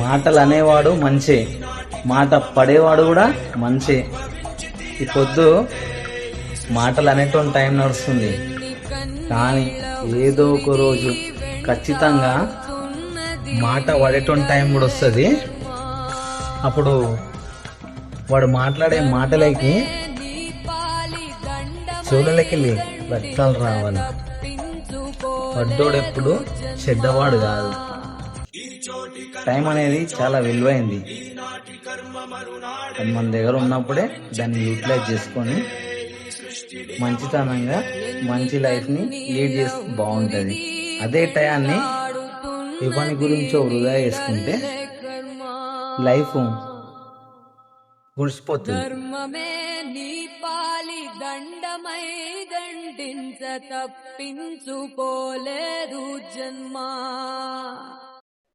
మాటలు అనేవాడు మంచే, మాట పడేవాడు కూడా మంచే. ఈ పొద్దు మాటలు అనేటువంటి టైం నడుస్తుంది, కానీ ఏదో ఒక రోజు ఖచ్చితంగా మాట పడేటువంటి టైం కూడా వస్తుంది. అప్పుడు వాడు మాట్లాడే మాటలకి చెవులకి రక్తాలు రావాలి. పడ్డోడెప్పుడు చెడ్డవాడు కాదు. టైం అనేది చాలా విలువైంది. అది మన దగ్గర ఉన్నప్పుడే దాన్ని యూటిలైజ్ చేసుకొని మంచితనంగా మంచి లైఫ్ని లీడ్ చేస్తే బాగుంటుంది. అదే టయాన్ని ఏ పని గురించో వృధా చేసుకుంటే లైఫ్ గుడిసిపోతుంది. ధర్మమే నీ పాలి దండమై దండించ తప్పించుకోలేదు జన్మ.